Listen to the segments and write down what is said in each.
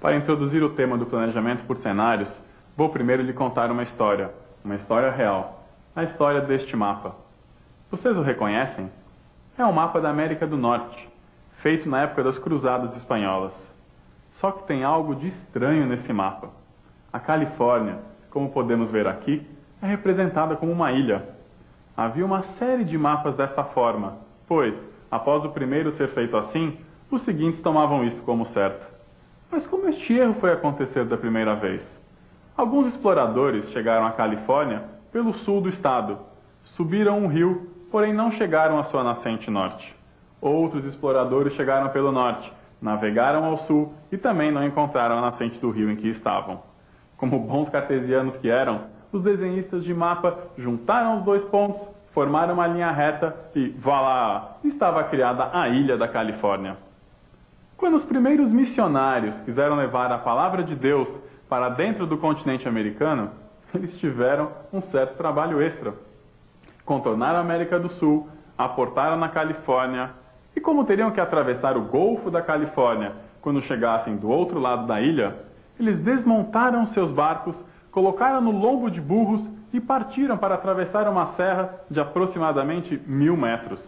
Para introduzir o tema do planejamento por cenários, vou primeiro lhe contar uma história real, a história deste mapa. Vocês o reconhecem? É um mapa da América do Norte, feito na época das Cruzadas Espanholas. Só que tem algo de estranho nesse mapa. A Califórnia, como podemos ver aqui, é representada como uma ilha. Havia uma série de mapas desta forma, pois, após o primeiro ser feito assim, os seguintes tomavam isto como certo. Mas como este erro foi acontecer da primeira vez? Alguns exploradores chegaram à Califórnia pelo sul do estado, subiram um rio, porém não chegaram à sua nascente norte. Outros exploradores chegaram pelo norte, navegaram ao sul e também não encontraram a nascente do rio em que estavam. Como bons cartesianos que eram, os desenhistas de mapa juntaram os dois pontos, formaram uma linha reta e, voilá, estava criada a ilha da Califórnia. Quando os primeiros missionários quiseram levar a palavra de Deus para dentro do continente americano, eles tiveram um certo trabalho extra. Contornaram a América do Sul, aportaram na Califórnia, e como teriam que atravessar o Golfo da Califórnia quando chegassem do outro lado da ilha, eles desmontaram seus barcos, colocaram no lombo de burros e partiram para atravessar uma serra de aproximadamente 1000 metros.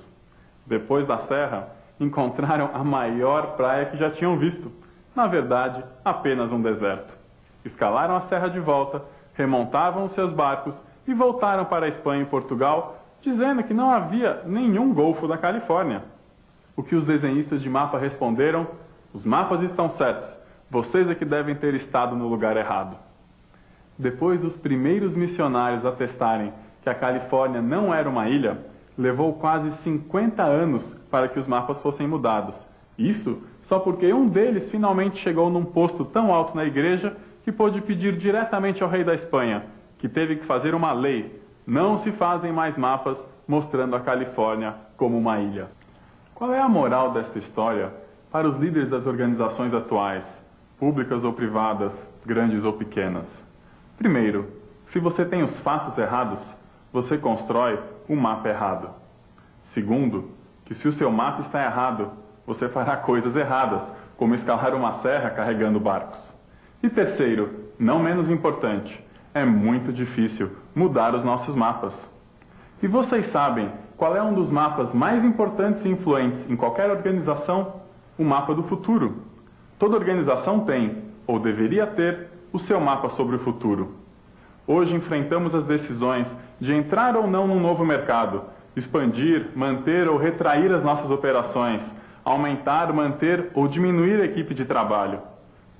Depois da serra, encontraram a maior praia que já tinham visto. Na verdade, apenas um deserto. Escalaram a serra de volta, remontavam os seus barcos e voltaram para a Espanha e Portugal, dizendo que não havia nenhum Golfo da Califórnia. O que os desenhistas de mapa responderam: os mapas estão certos, vocês é que devem ter estado no lugar errado. Depois dos primeiros missionários atestarem que a Califórnia não era uma ilha, levou quase 50 anos para que os mapas fossem mudados. Isso só porque um deles finalmente chegou num posto tão alto na igreja que pôde pedir diretamente ao rei da Espanha, que teve que fazer uma lei: não se fazem mais mapas mostrando a Califórnia como uma ilha. Qual é a moral desta história para os líderes das organizações atuais, públicas ou privadas, grandes ou pequenas? Primeiro, se você tem os fatos errados, você constrói um mapa errado. Segundo, que se o seu mapa está errado, você fará coisas erradas, como escalar uma serra carregando barcos. E terceiro, não menos importante, é muito difícil mudar os nossos mapas. E vocês sabem qual é um dos mapas mais importantes e influentes em qualquer organização? O mapa do futuro. Toda organização tem, ou deveria ter, o seu mapa sobre o futuro. Hoje enfrentamos as decisões de entrar ou não num novo mercado, expandir, manter ou retrair as nossas operações, aumentar, manter ou diminuir a equipe de trabalho.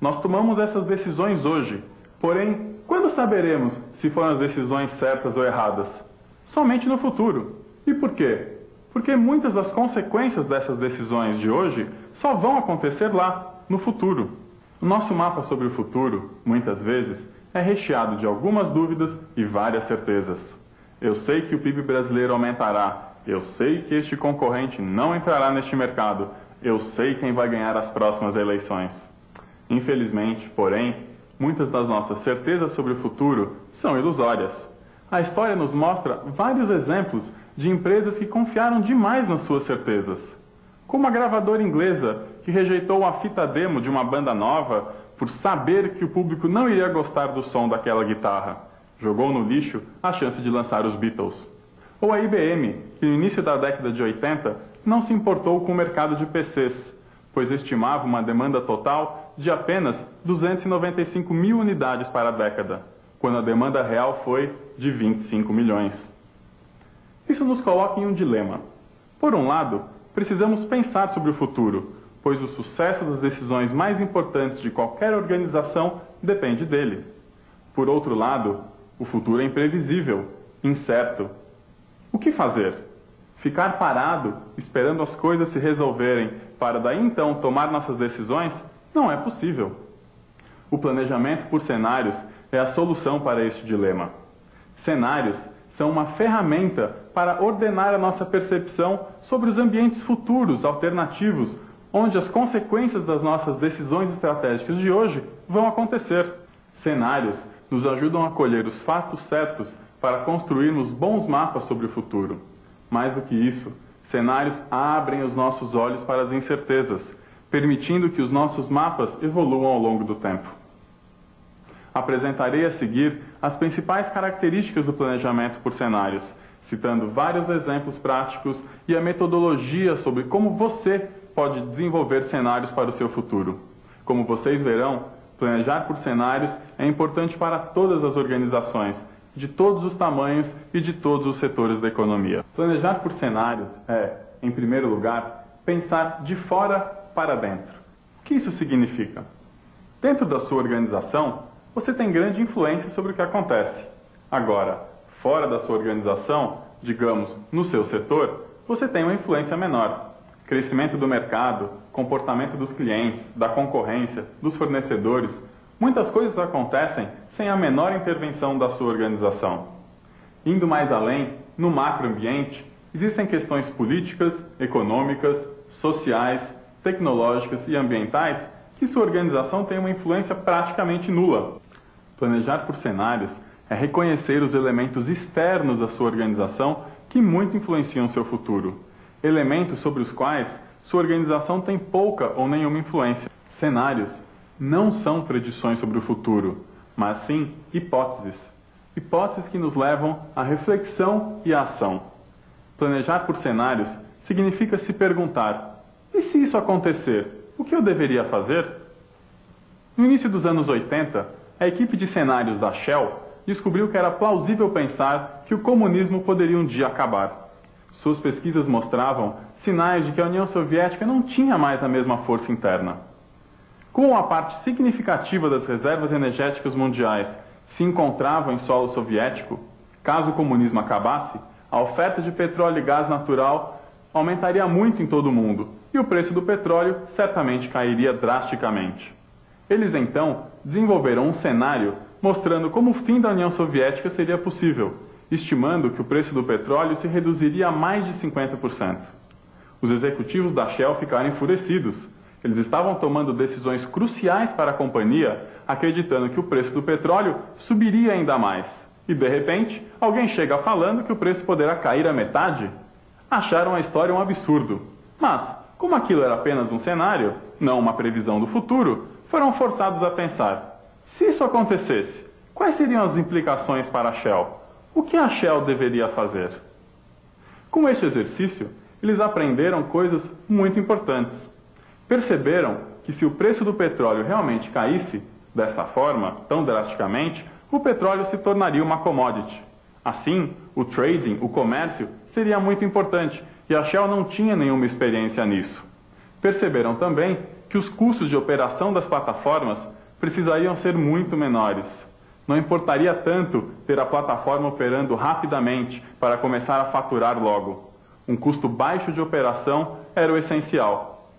Nós tomamos essas decisões hoje, porém, quando saberemos se foram as decisões certas ou erradas? Somente no futuro. E por quê? Porque muitas das consequências dessas decisões de hoje só vão acontecer lá, no futuro. O nosso mapa sobre o futuro, muitas vezes, é recheado de algumas dúvidas e várias certezas. Eu sei que o PIB brasileiro aumentará. Eu sei que este concorrente não entrará neste mercado. Eu sei quem vai ganhar as próximas eleições. Infelizmente, porém, muitas das nossas certezas sobre o futuro são ilusórias. A história nos mostra vários exemplos de empresas que confiaram demais nas suas certezas. Como a gravadora inglesa, que rejeitou a fita demo de uma banda nova por saber que o público não iria gostar do som daquela guitarra. Jogou no lixo a chance de lançar os Beatles. Ou a IBM, que no início da década de 80 não se importou com o mercado de PCs, pois estimava uma demanda total de apenas 295 mil unidades para a década, quando a demanda real foi de 25 milhões. Isso nos coloca em um dilema. Por um lado, precisamos pensar sobre o futuro, pois o sucesso das decisões mais importantes de qualquer organização depende dele. Por outro lado, o futuro é imprevisível, incerto. O que fazer? Ficar parado, esperando as coisas se resolverem, para daí então tomar nossas decisões? Não é possível. O planejamento por cenários é a solução para este dilema. Cenários são uma ferramenta para ordenar a nossa percepção sobre os ambientes futuros, alternativos, onde as consequências das nossas decisões estratégicas de hoje vão acontecer. Cenários nos ajudam a colher os fatos certos para construirmos bons mapas sobre o futuro. Mais do que isso, cenários abrem os nossos olhos para as incertezas, permitindo que os nossos mapas evoluam ao longo do tempo. Apresentarei a seguir as principais características do planejamento por cenários, citando vários exemplos práticos e a metodologia sobre como você pode desenvolver cenários para o seu futuro. Como vocês verão, planejar por cenários é importante para todas as organizações, de todos os tamanhos e de todos os setores da economia. Planejar por cenários é, em primeiro lugar, pensar de fora para dentro. O que isso significa? Dentro da sua organização, você tem grande influência sobre o que acontece. Agora, fora da sua organização, digamos, no seu setor, você tem uma influência menor. Crescimento do mercado, comportamento dos clientes, da concorrência, dos fornecedores, muitas coisas acontecem sem a menor intervenção da sua organização. Indo mais além, no macroambiente, existem questões políticas, econômicas, sociais, tecnológicas e ambientais que sua organização tem uma influência praticamente nula. Planejar por cenários é reconhecer os elementos externos da sua organização que muito influenciam seu futuro. Elementos sobre os quais sua organização tem pouca ou nenhuma influência. Cenários não são predições sobre o futuro, mas sim hipóteses. Hipóteses que nos levam à reflexão e à ação. Planejar por cenários significa se perguntar: e se isso acontecer, o que eu deveria fazer? No início dos anos 80, a equipe de cenários da Shell descobriu que era plausível pensar que o comunismo poderia um dia acabar. Suas pesquisas mostravam sinais de que a União Soviética não tinha mais a mesma força interna. Como a parte significativa das reservas energéticas mundiais se encontravam em solo soviético, caso o comunismo acabasse, a oferta de petróleo e gás natural aumentaria muito em todo o mundo e o preço do petróleo certamente cairia drasticamente. Eles então desenvolveram um cenário mostrando como o fim da União Soviética seria possível, estimando que o preço do petróleo se reduziria a mais de 50%. Os executivos da Shell ficaram enfurecidos. Eles estavam tomando decisões cruciais para a companhia, acreditando que o preço do petróleo subiria ainda mais. E, de repente, alguém chega falando que o preço poderá cair à metade. Acharam a história um absurdo. Mas, como aquilo era apenas um cenário, não uma previsão do futuro, foram forçados a pensar: se isso acontecesse, quais seriam as implicações para a Shell? O que a Shell deveria fazer? Com este exercício, eles aprenderam coisas muito importantes. Perceberam que se o preço do petróleo realmente caísse dessa forma, tão drasticamente, o petróleo se tornaria uma commodity. Assim, o trading, o comércio, seria muito importante e a Shell não tinha nenhuma experiência nisso. Perceberam também que os custos de operação das plataformas precisariam ser muito menores. Não importaria tanto ter a plataforma operando rapidamente para começar a faturar logo. Um custo baixo de operação era o essencial.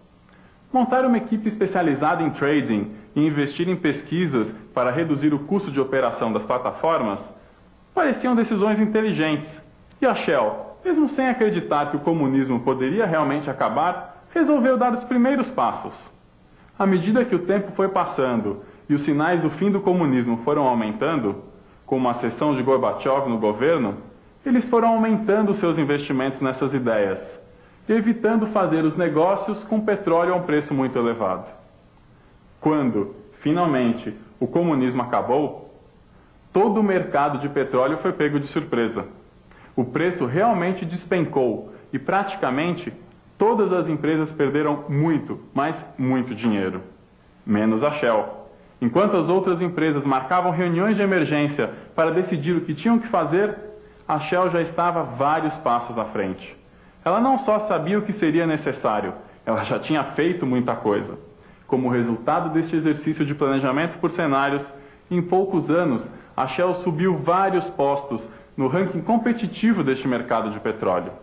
Montar uma equipe especializada em trading e investir em pesquisas para reduzir o custo de operação das plataformas pareciam decisões inteligentes. E a Shell, mesmo sem acreditar que o comunismo poderia realmente acabar, resolveu dar os primeiros passos. À medida que o tempo foi passando e os sinais do fim do comunismo foram aumentando, como a ascensão de Gorbachev no governo, eles foram aumentando seus investimentos nessas ideias, evitando fazer os negócios com petróleo a um preço muito elevado. Quando, finalmente, o comunismo acabou, todo o mercado de petróleo foi pego de surpresa. O preço realmente despencou e praticamente todas as empresas perderam muito, mas muito dinheiro. Menos a Shell. Enquanto as outras empresas marcavam reuniões de emergência para decidir o que tinham que fazer, a Shell já estava vários passos à frente. Ela não só sabia o que seria necessário, ela já tinha feito muita coisa. Como resultado deste exercício de planejamento por cenários, em poucos anos, a Shell subiu vários postos no ranking competitivo deste mercado de petróleo.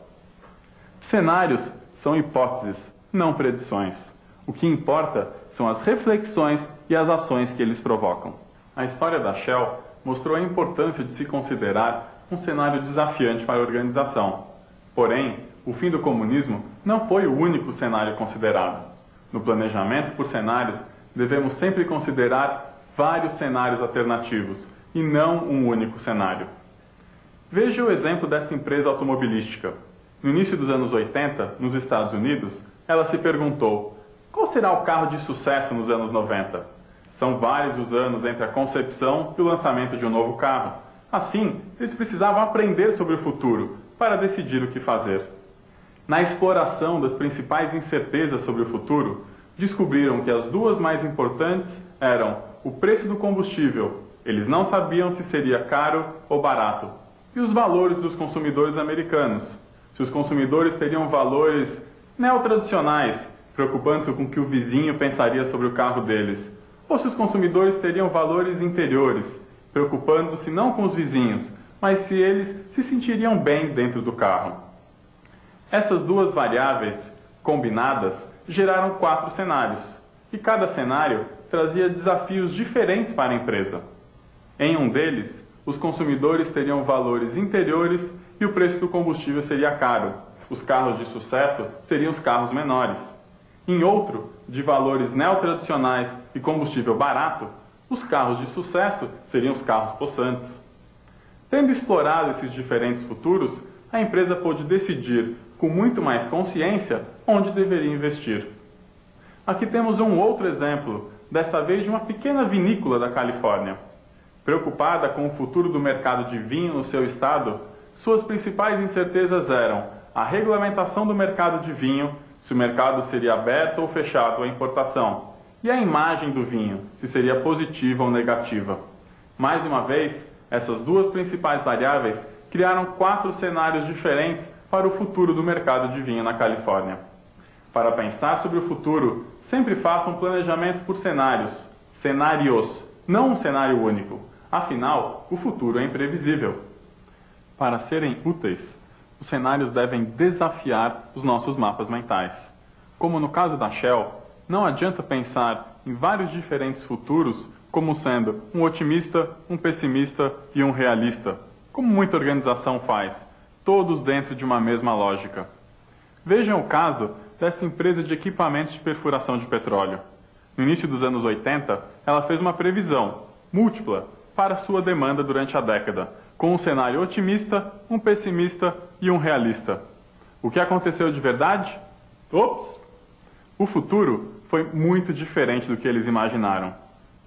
Cenários são hipóteses, não predições. O que importa são as reflexões e as ações que eles provocam. A história da Shell mostrou a importância de se considerar um cenário desafiante para a organização. Porém, o fim do comunismo não foi o único cenário considerado. No planejamento por cenários, devemos sempre considerar vários cenários alternativos e não um único cenário. Veja o exemplo desta empresa automobilística. No início dos anos 80, nos Estados Unidos, ela se perguntou: Qual será o carro de sucesso nos anos 90? São vários os anos entre a concepção e o lançamento de um novo carro. Assim, eles precisavam aprender sobre o futuro para decidir o que fazer. Na exploração das principais incertezas sobre o futuro, descobriram que as duas mais importantes eram o preço do combustível, eles não sabiam se seria caro ou barato, e os valores dos consumidores americanos, se os consumidores teriam valores neotradicionais, preocupando-se com o que o vizinho pensaria sobre o carro deles, ou se os consumidores teriam valores interiores, preocupando-se não com os vizinhos, mas se eles se sentiriam bem dentro do carro. Essas duas variáveis, combinadas, geraram 4 cenários, e cada cenário trazia desafios diferentes para a empresa. Em um deles, os consumidores teriam valores interiores e o preço do combustível seria caro. Os carros de sucesso seriam os carros menores. Em outro, de valores neotradicionais e combustível barato, os carros de sucesso seriam os carros possantes. Tendo explorado esses diferentes futuros, a empresa pôde decidir, com muito mais consciência, onde deveria investir. Aqui temos um outro exemplo, desta vez de uma pequena vinícola da Califórnia. Preocupada com o futuro do mercado de vinho no seu estado, suas principais incertezas eram a regulamentação do mercado de vinho, se o mercado seria aberto ou fechado à importação, e a imagem do vinho, se seria positiva ou negativa. Mais uma vez, essas duas principais variáveis criaram 4 cenários diferentes para o futuro do mercado de vinho na Califórnia. Para pensar sobre o futuro, sempre faça um planejamento por cenários, não um cenário único. Afinal, o futuro é imprevisível. Para serem úteis, os cenários devem desafiar os nossos mapas mentais. Como no caso da Shell, não adianta pensar em vários diferentes futuros como sendo um otimista, um pessimista e um realista, como muita organização faz, todos dentro de uma mesma lógica. Vejam o caso desta empresa de equipamentos de perfuração de petróleo. No início dos anos 80, ela fez uma previsão múltipla para sua demanda durante a década, com um cenário otimista, um pessimista e um realista. O que aconteceu de verdade? Ops! O futuro foi muito diferente do que eles imaginaram.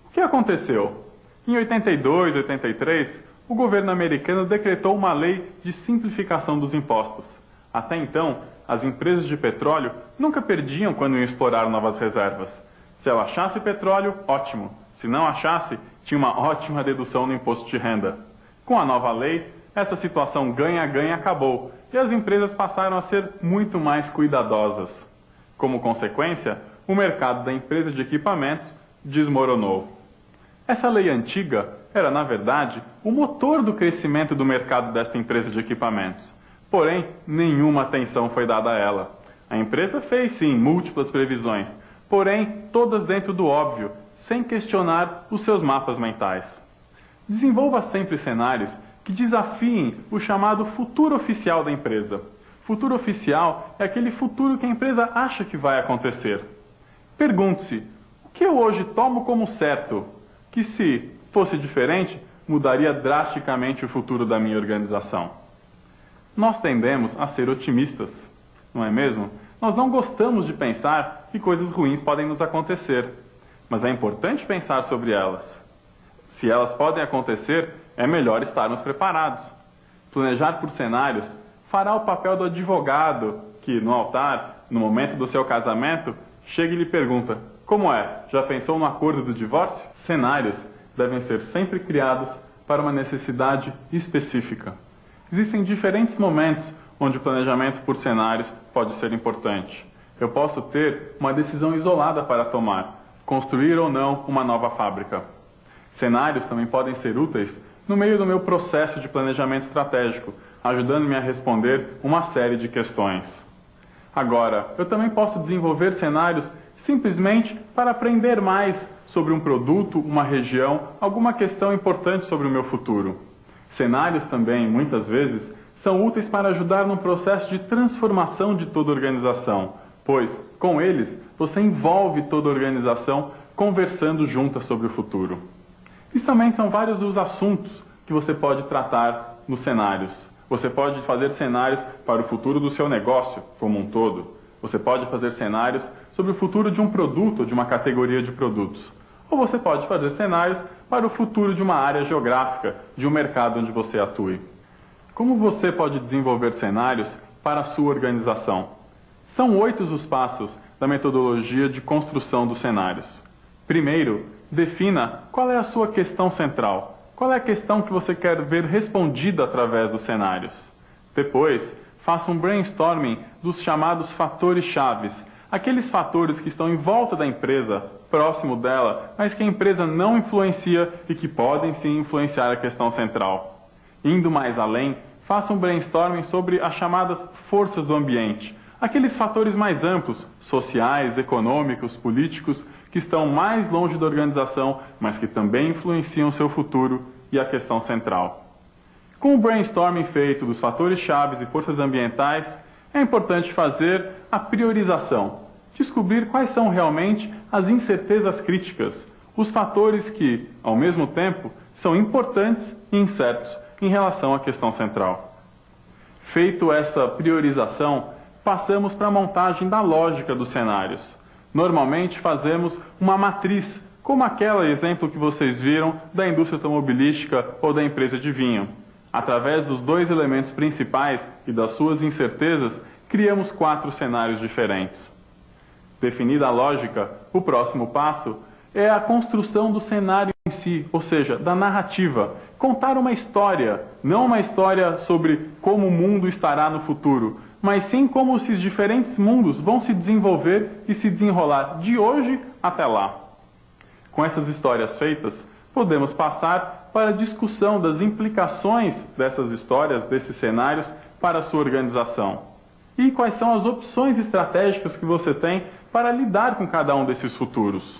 O que aconteceu? Em 82, 83, o governo americano decretou uma lei de simplificação dos impostos. Até então, as empresas de petróleo nunca perdiam quando iam explorar novas reservas. Se ela achasse petróleo, ótimo. Se não achasse, tinha uma ótima dedução no imposto de renda. Com a nova lei, essa situação ganha-ganha acabou e as empresas passaram a ser muito mais cuidadosas. Como consequência, o mercado da empresa de equipamentos desmoronou. Essa lei antiga era, na verdade, o motor do crescimento do mercado desta empresa de equipamentos. Porém, nenhuma atenção foi dada a ela. A empresa fez, sim, múltiplas previsões, porém, todas dentro do óbvio, sem questionar os seus mapas mentais. Desenvolva sempre cenários que desafiem o chamado futuro oficial da empresa. Futuro oficial é aquele futuro que a empresa acha que vai acontecer. Pergunte-se, o que eu hoje tomo como certo, que se fosse diferente, mudaria drasticamente o futuro da minha organização? Nós tendemos a ser otimistas, não é mesmo? Nós não gostamos de pensar que coisas ruins podem nos acontecer, mas é importante pensar sobre elas. Se elas podem acontecer, é melhor estarmos preparados. Planejar por cenários fará o papel do advogado que, no altar, no momento do seu casamento, chega e lhe pergunta: como é? Já pensou no acordo do divórcio? Cenários devem ser sempre criados para uma necessidade específica. Existem diferentes momentos onde o planejamento por cenários pode ser importante. Eu posso ter uma decisão isolada para tomar, construir ou não uma nova fábrica. Cenários também podem ser úteis no meio do meu processo de planejamento estratégico, ajudando-me a responder uma série de questões. Agora, eu também posso desenvolver cenários simplesmente para aprender mais sobre um produto, uma região, alguma questão importante sobre o meu futuro. Cenários também, muitas vezes, são úteis para ajudar no processo de transformação de toda a organização, pois, com eles, você envolve toda a organização conversando juntas sobre o futuro. E também são vários os assuntos que você pode tratar nos cenários. Você pode fazer cenários para o futuro do seu negócio como um todo, Você pode fazer cenários sobre o futuro de um produto ou de uma categoria de produtos. Ou você pode fazer cenários para o futuro de uma área geográfica, de um mercado onde você atue. Como você pode desenvolver cenários para a sua organização? São 8 os passos da metodologia de construção dos cenários. Primeiro, defina qual é a sua questão central. Qual é a questão que você quer ver respondida através dos cenários? Depois, faça um brainstorming dos chamados fatores chaves, aqueles fatores que estão em volta da empresa, próximo dela, mas que a empresa não influencia e que podem sim influenciar a questão central. Indo mais além, faça um brainstorming sobre as chamadas forças do ambiente, aqueles fatores mais amplos, sociais, econômicos, políticos, que estão mais longe da organização, mas que também influenciam o seu futuro e a questão central. Com o brainstorming feito dos fatores chaves e forças ambientais, é importante fazer a priorização, descobrir quais são realmente as incertezas críticas, os fatores que, ao mesmo tempo, são importantes e incertos em relação à questão central. Feito essa priorização, passamos para a montagem da lógica dos cenários. Normalmente fazemos uma matriz, como aquele exemplo que vocês viram da indústria automobilística ou da empresa de vinho. Através dos 2 elementos principais e das suas incertezas, criamos 4 cenários diferentes. Definida a lógica, o próximo passo é a construção do cenário em si, ou seja, da narrativa. Contar uma história, não uma história sobre como o mundo estará no futuro, mas sim como esses diferentes mundos vão se desenvolver e se desenrolar de hoje até lá. Com essas histórias feitas, podemos passar para a discussão das implicações dessas histórias, desses cenários, para a sua organização. E quais são as opções estratégicas que você tem para lidar com cada um desses futuros.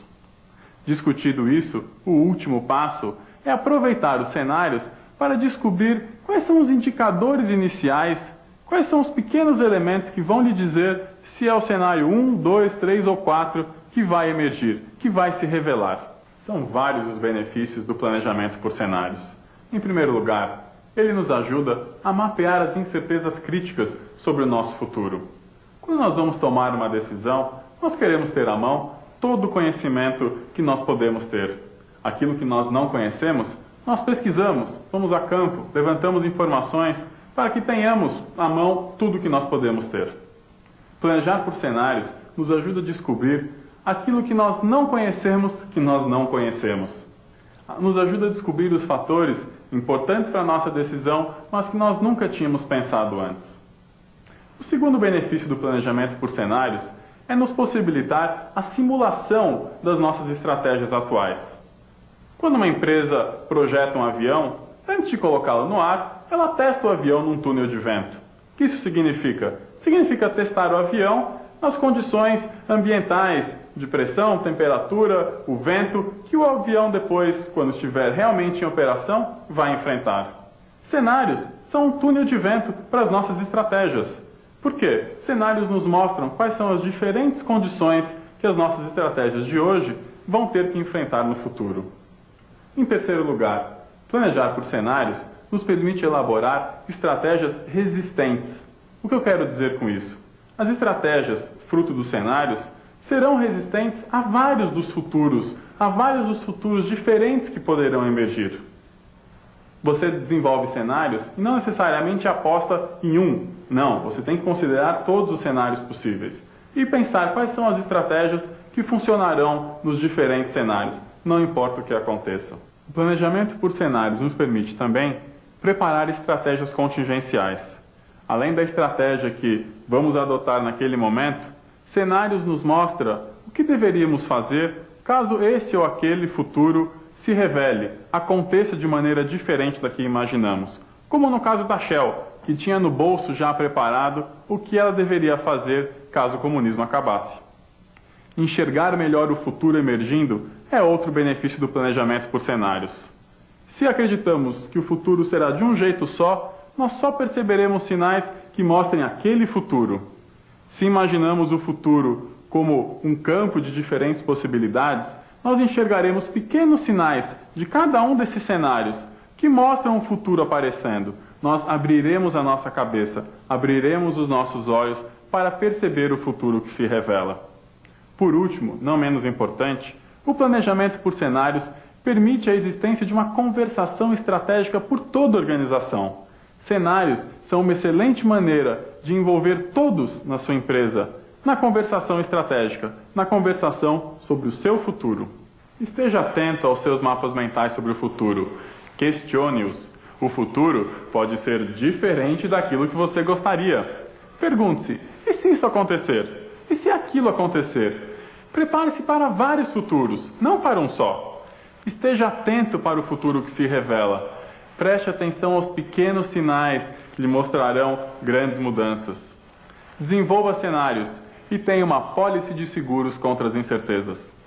Discutido isso, o último passo é aproveitar os cenários para descobrir quais são os indicadores iniciais, quais são os pequenos elementos que vão lhe dizer se é o cenário 1, 2, 3 ou 4 que vai emergir, que vai se revelar. São vários os benefícios do planejamento por cenários. Em primeiro lugar, ele nos ajuda a mapear as incertezas críticas sobre o nosso futuro. Quando nós vamos tomar uma decisão, nós queremos ter à mão todo o conhecimento que nós podemos ter. Aquilo que nós não conhecemos, nós pesquisamos, vamos a campo, levantamos informações para que tenhamos à mão tudo o que nós podemos ter. Planejar por cenários nos ajuda a descobrir aquilo que nós não conhecemos, que nós não conhecemos. Nos ajuda a descobrir os fatores importantes para a nossa decisão, mas que nós nunca tínhamos pensado antes. O segundo benefício do planejamento por cenários é nos possibilitar a simulação das nossas estratégias atuais. Quando uma empresa projeta um avião, antes de colocá-lo no ar, ela testa o avião num túnel de vento. O que isso significa? Significa testar o avião nas condições ambientais, de pressão, temperatura, o vento, que o avião depois, quando estiver realmente em operação, vai enfrentar. Cenários são um túnel de vento para as nossas estratégias. Por quê? Cenários nos mostram quais são as diferentes condições que as nossas estratégias de hoje vão ter que enfrentar no futuro. Em terceiro lugar, planejar por cenários nos permite elaborar estratégias resistentes. O que eu quero dizer com isso? As estratégias, fruto dos cenários, serão resistentes a vários dos futuros diferentes que poderão emergir. Você desenvolve cenários e não necessariamente aposta em um. Não, você tem que considerar todos os cenários possíveis e pensar quais são as estratégias que funcionarão nos diferentes cenários, não importa o que aconteça. O planejamento por cenários nos permite também preparar estratégias contingenciais. Além da estratégia que vamos adotar naquele momento, cenários nos mostra o que deveríamos fazer caso esse ou aquele futuro se revele, aconteça de maneira diferente da que imaginamos. Como no caso da Shell, que tinha no bolso já preparado o que ela deveria fazer caso o comunismo acabasse. Enxergar melhor o futuro emergindo é outro benefício do planejamento por cenários. Se acreditamos que o futuro será de um jeito só, nós só perceberemos sinais que mostrem aquele futuro. Se imaginamos o futuro como um campo de diferentes possibilidades, nós enxergaremos pequenos sinais de cada um desses cenários que mostram o futuro aparecendo, nós abriremos a nossa cabeça, abriremos os nossos olhos para perceber o futuro que se revela. Por último, não menos importante, o planejamento por cenários permite a existência de uma conversação estratégica por toda a organização. Cenários são uma excelente maneira de envolver todos na sua empresa, na conversação estratégica, na conversação sobre o seu futuro. Esteja atento aos seus mapas mentais sobre o futuro. Questione-os. O futuro pode ser diferente daquilo que você gostaria. Pergunte-se, e se isso acontecer? E se aquilo acontecer? Prepare-se para vários futuros, não para um só. Esteja atento para o futuro que se revela. Preste atenção aos pequenos sinais que lhe mostrarão grandes mudanças. Desenvolva cenários e tenha uma apólice de seguros contra as incertezas.